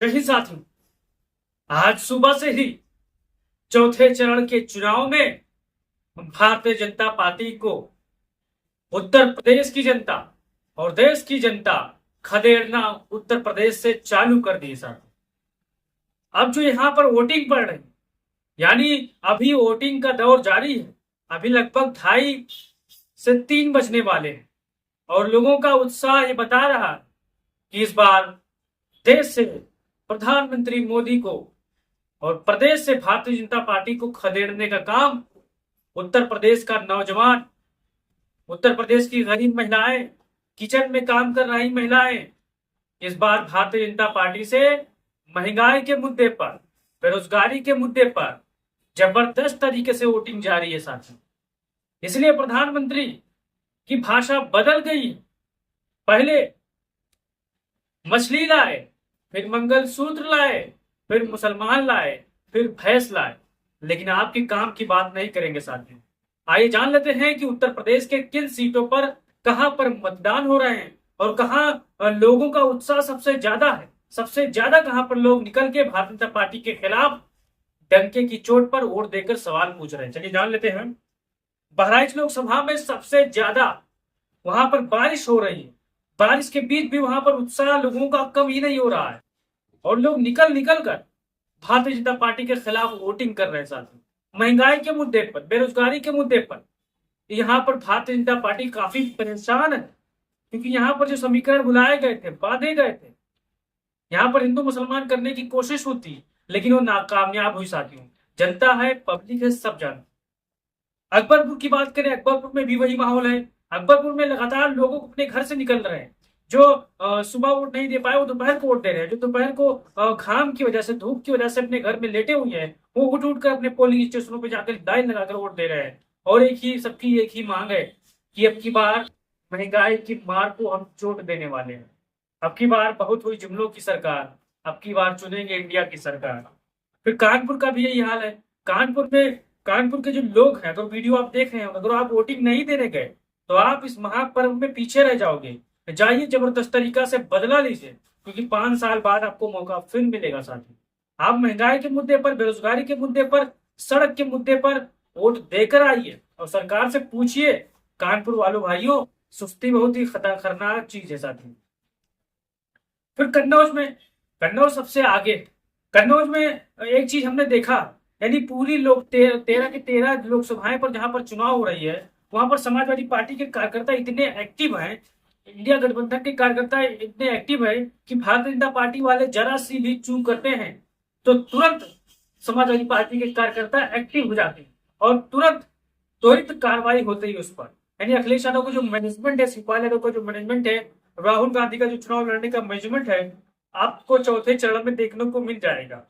कहीं साथियों, आज सुबह से ही चौथे चरण के चुनाव में भारतीय जनता पार्टी को उत्तर प्रदेश की जनता और देश की जनता खदेड़ना उत्तर प्रदेश से चालू कर दी साहब। अब जो यहाँ पर वोटिंग पड़ रही, यानी अभी वोटिंग का दौर जारी है। अभी लगभग 2:30 से 3 बजने वाले हैं और लोगों का उत्साह ये बता रहा है कि इस बार देश से प्रधानमंत्री मोदी को और प्रदेश से भारतीय जनता पार्टी को खदेड़ने का काम उत्तर प्रदेश का नौजवान, उत्तर प्रदेश की गरीब महिलाएं, किचन में काम कर रही महिलाएं इस बार भारतीय जनता पार्टी से महंगाई के मुद्दे पर, बेरोजगारी के मुद्दे पर जबरदस्त तरीके से वोटिंग जारी है साथियों। इसलिए प्रधानमंत्री की भाषा बदल गई है। पहले मछली लाए, फिर मंगलसूत्र लाए, फिर मुसलमान लाए, फिर भैंस लाए, लेकिन आपके काम की बात नहीं करेंगे साथियों। आइए जान लेते हैं कि उत्तर प्रदेश के किन सीटों पर कहां पर मतदान हो रहे हैं और कहां लोगों का उत्साह सबसे ज्यादा है। सबसे ज्यादा कहां पर लोग निकल के भारतीय जनता पार्टी के खिलाफ डंके की चोट पर वोट देकर सवाल पूछ रहे हैं। चलिए जान लेते हैं। बहराइच लोकसभा में सबसे ज्यादा वहां पर बारिश हो रही है। बारिश के बीच भी वहां पर उत्साह लोगों का कम ही नहीं हो रहा है और लोग निकल निकल कर भारतीय जनता पार्टी के खिलाफ वोटिंग कर रहे हैं साथियों। महंगाई के मुद्दे पर, बेरोजगारी के मुद्दे पर यहाँ पर भारतीय जनता पार्टी काफी परेशान है, क्योंकि यहाँ पर जो समीकरण बुलाए गए थे, बांधे गए थे, यहाँ पर हिंदू मुसलमान करने की कोशिश होती, लेकिन वो नाकामयाब हुई साथियों। जनता है, पब्लिक है, सब जानते। अकबरपुर की बात करें, अकबरपुर में भी वही माहौल है। अकबरपुर में लगातार लोगों को अपने घर से निकल रहे हैं। जो सुबह वोट नहीं दे पाए वो दोपहर को वोट दे रहे हैं। जो दोपहर को घाम की वजह से, धूप की वजह से अपने घर में लेटे हुए हैं, वो उठ उठ कर अपने पोलिंग स्टेशनों पे जाकर लाइन लगाकर वोट दे रहे हैं। और सबकी एक ही मांग है कि अब की बार महंगाई की मार को हम चोट देने वाले हैं। अब की बार बहुत हुई जुमलों की सरकार, अब की बार चुनेंगे इंडिया की सरकार। फिर कानपुर का भी यही हाल है। कानपुर के जो लोग हैं, अगर वीडियो आप देख रहे हैं, अगर आप वोटिंग नहीं देने गए तो आप इस महापर्व में पीछे रह जाओगे। जाइए, जबरदस्त तरीका से बदला लीजिए, क्योंकि 5 साल बाद आपको मौका फिर मिलेगा साथी। आप महंगाई के मुद्दे पर, बेरोजगारी के मुद्दे पर, सड़क के मुद्दे पर वोट देकर आइए और सरकार से पूछिए। कानपुर वालों भाइयों, सुस्ती बहुत ही खतरनाक चीज है साथी। फिर कन्नौज सबसे आगे। कन्नौज में एक चीज हमने देखा, यानी पूरी लोग 13 के 13 लोकसभाएं पर जहां पर चुनाव हो रही है, वहां पर समाजवादी पार्टी के कार्यकर्ता इतने एक्टिव हैं, इंडिया गठबंधन के कार्यकर्ता इतने एक्टिव है कि भारतीय जनता पार्टी वाले जरा सी भी चूक करते हैं तो तुरंत समाजवादी पार्टी के कार्यकर्ता एक्टिव हो जाते हैं और तुरंत त्वरित कार्रवाई होती है उस पर। यानी अखिलेश यादव का जो मैनेजमेंट है, शिवपाल यादव का जो मैनेजमेंट है, राहुल गांधी का जो चुनाव लड़ने का मैनेजमेंट है, आपको चौथे चरण में देखने को मिल जाएगा।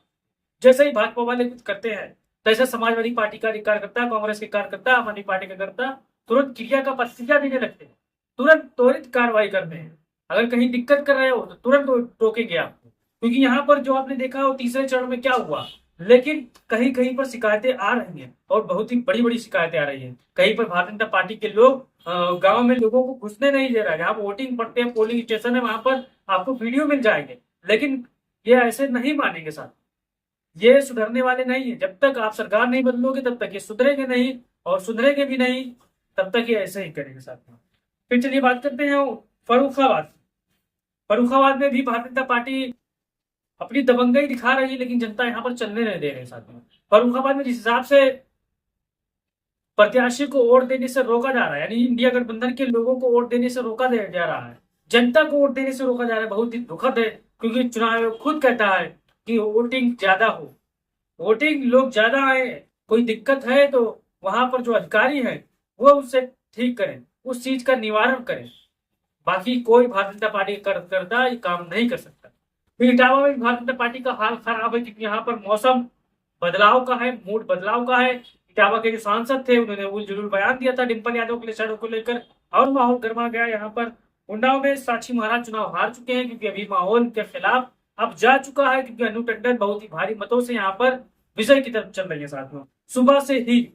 जैसे ही भाजपा वाले कुछ करते हैं, तैसे समाजवादी पार्टी का कार्यकर्ता, कांग्रेस के कार्यकर्ता, आम आदमी पार्टी के कार्यकर्ता तुरंत क्रिया का प्रतिक्रिया देने लगते हैं, तुरंत त्वरित कार्रवाई करते हैं। अगर कहीं दिक्कत कर रहे हो तो तुरंत रोकेंगे आपको, क्योंकि यहाँ पर जो आपने देखा हो तीसरे चरण में क्या हुआ। लेकिन कहीं कहीं पर शिकायतें आ रही हैं और बहुत ही बड़ी बड़ी शिकायतें आ रही हैं। कहीं पर भारतीय जनता पार्टी के लोग गांव में लोगों को घुसने नहीं दे रहा है। जहाँ वोटिंग पड़ते हैं, पोलिंग स्टेशन है, वहां पर आपको वीडियो मिल जाएंगे, लेकिन ये ऐसे नहीं मानेंगे साथ। ये सुधरने वाले नहीं है। जब तक आप सरकार नहीं बदलोगे तब तक ये सुधरेंगे नहीं, और सुधरेंगे भी नहीं तब तक ये ऐसे ही करेंगे साथ में। फिर चलिए बात करते हैं फर्रुखाबाद। फर्रुखाबाद में भी भारतीय जनता पार्टी अपनी दबंगई दिखा रही है, लेकिन जनता यहाँ पर चलने नहीं दे रही साथ में। फर्रुखाबाद में जिस हिसाब से प्रत्याशी को वोट देने से रोका जा रहा है, यानी इंडिया गठबंधन के लोगों को वोट देने से रोका जा रहा है, जनता को वोट देने से रोका जा रहा है, बहुत ही दुखद है। क्योंकि चुनाव आयोग खुद कहता है कि वोटिंग ज्यादा हो, वोटिंग लोग ज्यादा आए, कोई दिक्कत है तो वहां पर जो अधिकारी है वो उससे ठीक करें, उस चीज का निवारण करें। बाकी कोई भारतीय जनता पार्टी का कार्यकर्ता ये काम नहीं कर सकता। फिर इटावा में भारतीय जनता पार्टी का हाल खराब है, क्योंकि यहाँ पर मौसम बदलाव का है, मूड बदलाव का है। इटावा के जो सांसद थे उन्होंने उलझुल बयान दिया था डिम्पल यादव के लिए को लेकर, और माहौल गर्मा गया। यहाँ पर उन्नाव में साक्षी महाराज चुनाव हार चुके हैं, क्योंकि अभी माहौल के खिलाफ अब जा चुका है, क्योंकि अनु टंडन बहुत ही भारी मतों से यहाँ पर विजय की तरफ चल रही है साथियों। सुबह से ही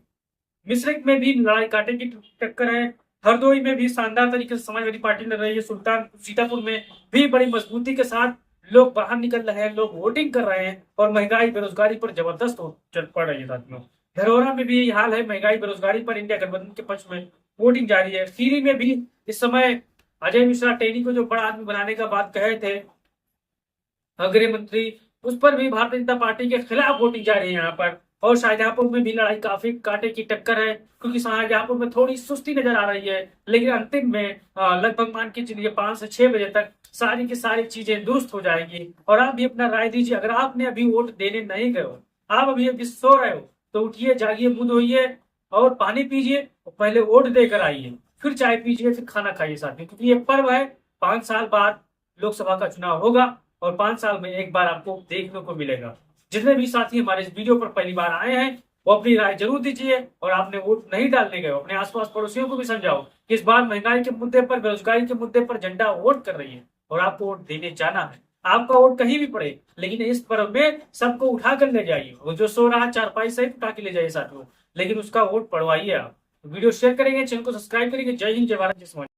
मिश्रिक में भी लड़ाई कांटे की टक्कर है। हरदोई में भी शानदार तरीके से समाजवादी पार्टी लड़ रही है। सुल्तान सीतापुर में भी बड़ी मजबूती के साथ लोग बाहर निकल रहे हैं, लोग वोटिंग कर रहे हैं और महंगाई बेरोजगारी पर जबरदस्त चल पड़ रही है साथियों। धरोहरा में भी यही हाल है, महंगाई बेरोजगारी पर इंडिया गठबंधन के पक्ष में वोटिंग जारी है। सीरी में भी इस समय अजय मिश्रा टेनी को जो बड़ा आदमी बनाने का बात कहे थे गृह मंत्री, उस पर भी भारतीय जनता पार्टी के खिलाफ वोटिंग जारी है यहाँ पर। और शाहजहांपुर में भी लड़ाई काफी कांटे की टक्कर है, क्योंकि शाहजहांपुर में थोड़ी सुस्ती नजर आ रही है, लेकिन अंतिम में लगभग मान के चलिए 5 से 6 बजे तक सारी की सारी चीजें दुरुस्त हो जाएंगी। और आप भी अपना राय दीजिए। अगर आपने अभी वोट देने नहीं गए हो, आप अभी सो रहे हो, तो उठिए, जागिए, मुंह धोइए और पानी पीजिए और पहले वोट देकर आइए, फिर चाय पीजिए, फिर खाना खाइए साथ में, क्योंकि ये पर्व है। 5 साल बाद लोकसभा का चुनाव होगा और 5 साल में एक बार आपको देखने को मिलेगा। जितने भी साथी हमारे इस वीडियो पर पहली बार आए हैं, वो अपनी राय जरूर दीजिए। और आपने वोट नहीं डालने गए, अपने आसपास पड़ोसियों को भी समझाओ कि इस बार महंगाई के मुद्दे पर, बेरोजगारी के मुद्दे पर जनता वोट कर रही है और आपको वोट देने जाना है। आपका वोट कहीं भी पड़े, लेकिन इस पर्व में सबको उठा कर ले जाइए। वो जो सो रहा है चारपाई सहित उठा के ले जाइए साथियों, लेकिन उसका वोट पड़वाइए। आप वीडियो शेयर करेंगे, चैनल को सब्सक्राइब करेंगे। जय हिंद, जय भारत, जय समाज।